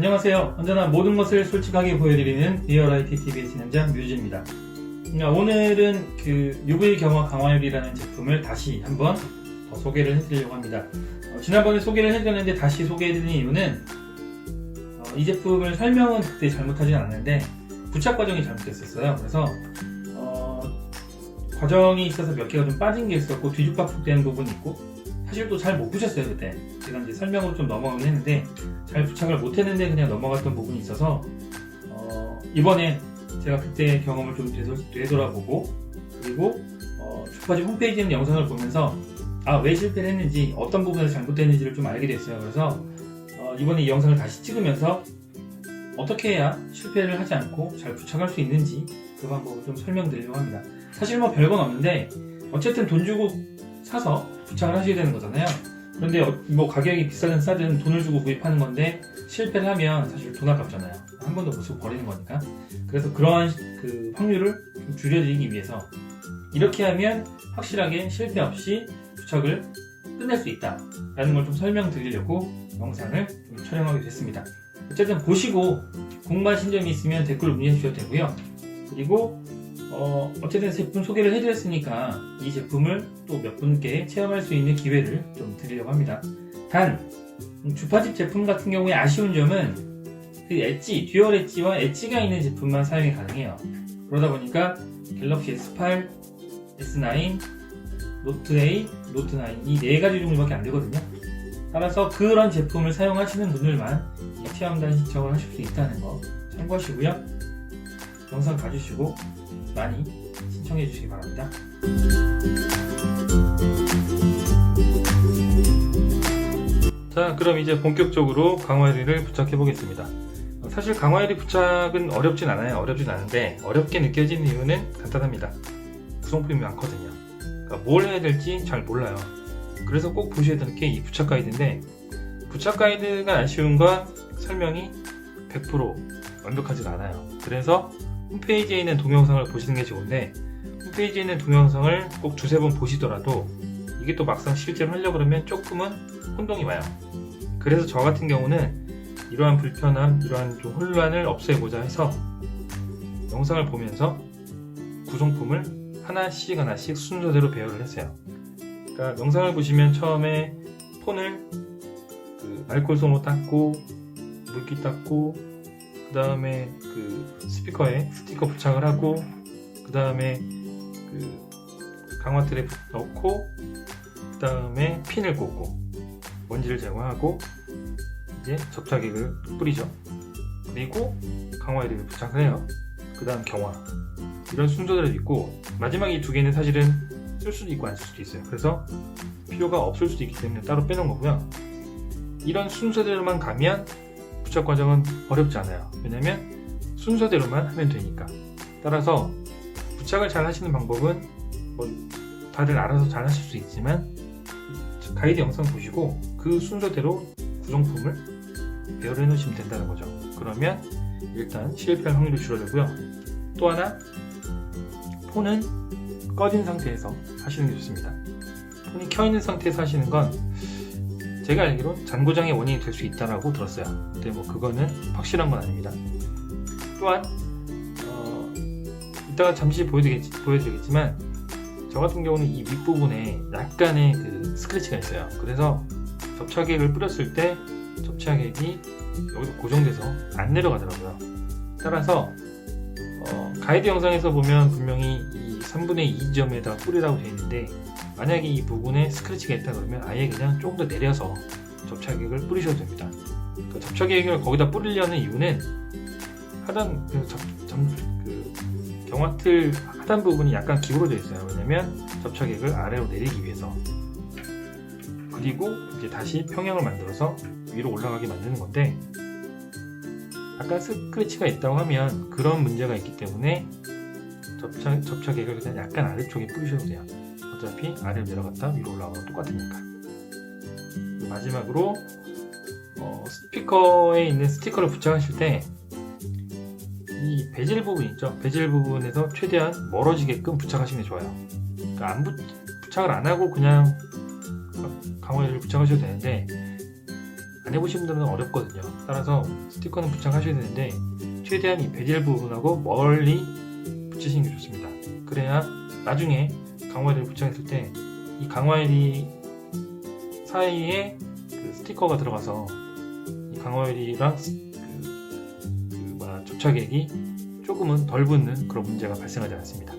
안녕하세요. 언제나 모든 것을 솔직하게 보여드리는 리얼IT TV의 진행자 뮤즈입니다. 오늘은 그 UV 경화 강화율이라는 제품을 다시 한번 더 소개를 해드리려고 합니다. 지난번에 소개를 해드렸는데 다시 소개해드리는 이유는 이 제품을 설명은 그때 잘못하진 않았는데 부착 과정이 잘못됐었어요. 그래서 과정이 있어서 몇 개가 좀 빠진 게 있었고 뒤죽박죽되는 부분이 있고 사실 또 잘 못 부셨어요. 그때 제가 이제 설명으로 좀 넘어가긴 했는데 잘 부착을 못 했는데 그냥 넘어갔던 부분이 있어서 이번에 제가 그때 경험을 좀 되돌아보고 그리고 주파집 홈페이지에 있는 영상을 보면서 왜 실패를 했는지 어떤 부분에서 잘못됐는지를 좀 알게 됐어요. 그래서 이번에 이 영상을 다시 찍으면서 어떻게 해야 실패를 하지 않고 잘 부착할 수 있는지 그 방법을 좀 설명드리려고 합니다. 사실 뭐 별건 없는데 어쨌든 돈 주고 사서 부착을 하셔야 되는 거잖아요. 그런데 뭐 가격이 비싸든 싸든 돈을 주고 구입하는 건데 실패를 하면 사실 돈 아깝잖아요. 한 번도 못 쓰고 버리는 거니까. 그래서 그러한 그 확률을 좀 줄여드리기 위해서 이렇게 하면 확실하게 실패 없이 부착을 끝낼 수 있다 라는 걸 좀 설명드리려고 영상을 좀 촬영하게 됐습니다. 어쨌든 보시고 궁금하신 점이 있으면 댓글 문의해 주셔도 되고요. 그리고 어쨌든 제품 소개를 해드렸으니까 이 제품을 또 몇 분께 체험할 수 있는 기회를 좀 드리려고 합니다. 단 주파집 제품 같은 경우에 아쉬운 점은 그 엣지, 듀얼 엣지와 엣지가 있는 제품만 사용이 가능해요. 그러다 보니까 갤럭시 S8, S9, 노트 8, 노트 9 이 네 가지 종류밖에 안 되거든요. 따라서 그런 제품을 사용하시는 분들만 이 체험단 신청을 하실 수 있다는 거 참고하시고요. 영상 봐주시고 많이 신청해 주시기 바랍니다. 자, 그럼 이제 본격적으로 강화유리를 부착해 보겠습니다. 사실 강화유리 부착은 어렵진 않아요. 어렵진 않은데 어렵게 느껴지는 이유는 간단합니다. 구성품이 많거든요. 그러니까 뭘 해야 될지 잘 몰라요. 그래서 꼭 보셔야 되는 게 이 부착 가이드인데 부착 가이드가 아쉬운 건 설명이 100% 완벽하지 않아요. 그래서 홈페이지에 있는 동영상을 보시는 게 좋은데 홈페이지에 있는 동영상을 꼭 두세 번 보시더라도 이게 또 막상 실제로 하려고 그러면 조금은 혼동이 와요. 그래서 저 같은 경우는 이러한 불편함, 이러한 좀 혼란을 없애보자 해서 영상을 보면서 구성품을 하나씩 순서대로 배열을 했어요. 그러니까 영상을 보시면 처음에 폰을 그 알콜솜으로 닦고 물기 닦고 그 다음에 그 스피커에 스티커 부착을 하고 그 다음에 그 강화틀에 넣고 그 다음에 핀을 꽂고 먼지를 제거하고 이제 접착액을 뿌리죠. 그리고 강화유리를 부착을 해요. 그 다음 경화 이런 순서대로 있고 마지막 이 두 개는 사실은 쓸 수도 있고 안 쓸 수도 있어요. 그래서 필요가 없을 수도 있기 때문에 따로 빼놓은 거고요. 이런 순서대로만 가면 부착 과정은 어렵지 않아요. 왜냐면 순서대로만 하면 되니까. 따라서 부착을 잘 하시는 방법은 뭐 다들 알아서 잘 하실 수 있지만 가이드 영상 보시고 그 순서대로 구성품을 배열해 놓으시면 된다는 거죠. 그러면 일단 실패할 확률이 줄어들고요. 또 하나 폰은 꺼진 상태에서 하시는 게 좋습니다. 폰이 켜있는 상태에서 하시는 건 제가 알기로 잔고장의 원인이 될 수 있다고 들었어요. 근데 뭐 그거는 확실한 건 아닙니다. 또한 이따가 잠시 보여드리겠지만 저 같은 경우는 이 윗부분에 약간의 그 스크래치가 있어요. 그래서 접착액을 뿌렸을 때 접착액이 여기서 고정돼서 안 내려가더라고요. 따라서 가이드 영상에서 보면 분명히 이 3분의 2점에다 뿌리라고 되어 있는데 만약에 이 부분에 스크래치가 있다 그러면 아예 그냥 조금 더 내려서 접착액을 뿌리셔도 됩니다. 그 접착액을 거기다 뿌리려는 이유는 하단 그 경화틀 하단 부분이 약간 기울어져 있어요. 왜냐면 접착액을 아래로 내리기 위해서. 그리고 이제 다시 평형을 만들어서 위로 올라가게 만드는 건데 약간 스크래치가 있다고 하면 그런 문제가 있기 때문에 접착액을 그냥 약간 아래쪽에 뿌리셔도 돼요. 어차피 아래로 내려갔다 위로 올라가면 똑같으니까. 마지막으로 스피커에 있는 스티커를 부착하실 때 이 베젤 부분 있죠? 베젤 부분에서 최대한 멀어지게끔 부착하시는 게 좋아요. 그러니까 부착을 안 하고 그냥 강화유리를 부착하셔도 되는데 안 해보신 분들은 어렵거든요. 따라서 스티커는 부착하셔야 되는데 최대한 이 베젤 부분하고 멀리 붙이시는 게 좋습니다. 그래야 나중에 강화일을 부착했을 때 이 강화일이 사이에 그 스티커가 들어가서 이 강화일이랑 접착액이 조금은 덜 붙는 그런 문제가 발생하지 않습니다.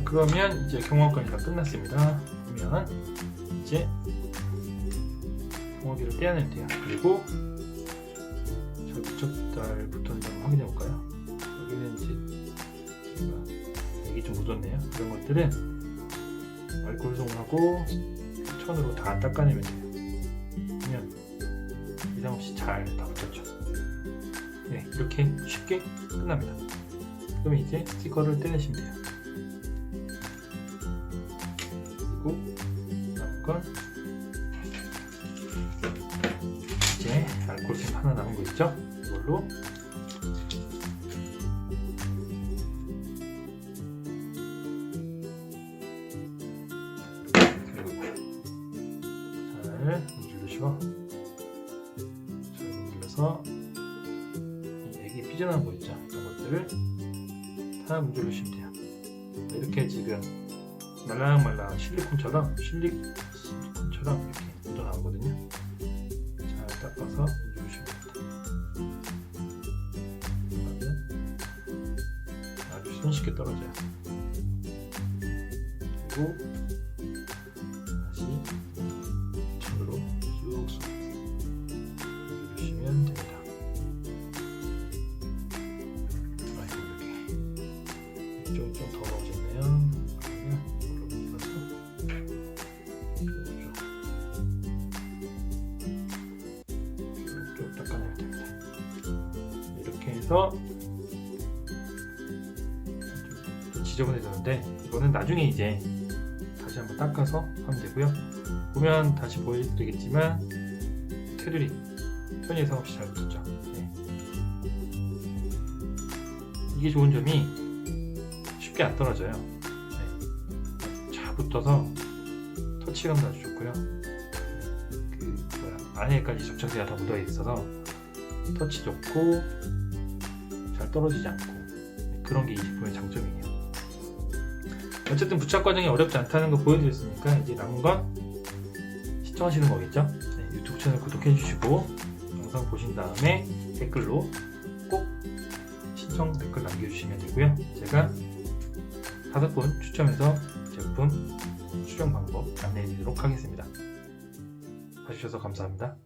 그러면 이제 경화권이 다 끝났습니다. 그러면 이제 경화기를 떼어내면 돼요. 그리고 잘 붙였다 붙었는지 한번 확인해 볼까요? 여기는 이제 제가 여기 좀 묻었네요. 이런 것들은 알코올솜하고 천으로 다 닦아내면 돼요. 그러면 이상 없이 잘 다 붙었죠. 네, 이렇게 쉽게 끝납니다. 그럼 이제 스티커를 떼내시면 돼요. 그리고 남은 건 이제 알코올솜 하나 남은 거 있죠? 이걸로 그렇죠. 잘 문질러서 이 액이 삐져나온 거 있죠. 이런 것들을 다 문질러 주시면 돼요. 이렇게 지금 말랑말랑한 실리콘처럼 이렇게 묻어 나오거든요. 잘 닦아서 문질러주시면 됩니다. 그러면 아주 손쉽게 떨어져요. 그리고 다시 손으로 쑥쑥 눌러주시면 됩니다. 이쪽이 좀 더러워졌네요. 그러면 이걸로 눌러서 쭉 닦아내면 됩니다. 이렇게 해서 좀 지저분해졌는데 이거는 나중에 이제 다시 한번 닦아서 하면 되고요. 보면 다시 보여드리겠지만 테두리 편 예상 없이 잘 붙었죠. 네. 이게 좋은 점이 쉽게 안 떨어져요. 네. 잘 붙어서 터치감도 아주 좋고요. 안에까지 접착제가 다 묻어 있어서 터치 좋고 잘 떨어지지 않고 그런 게 이 제품의 장점이에요. 어쨌든 부착 과정이 어렵지 않다는 거 보여드렸으니까 이제 남은 건 시청하시는 거겠죠? 네, 유튜브 채널 구독해 주시고 영상 보신 다음에 댓글로 꼭 신청 댓글 남겨주시면 되고요. 제가 5분 추첨해서 제품 수령 방법 안내해 드리도록 하겠습니다. 봐주셔서 감사합니다.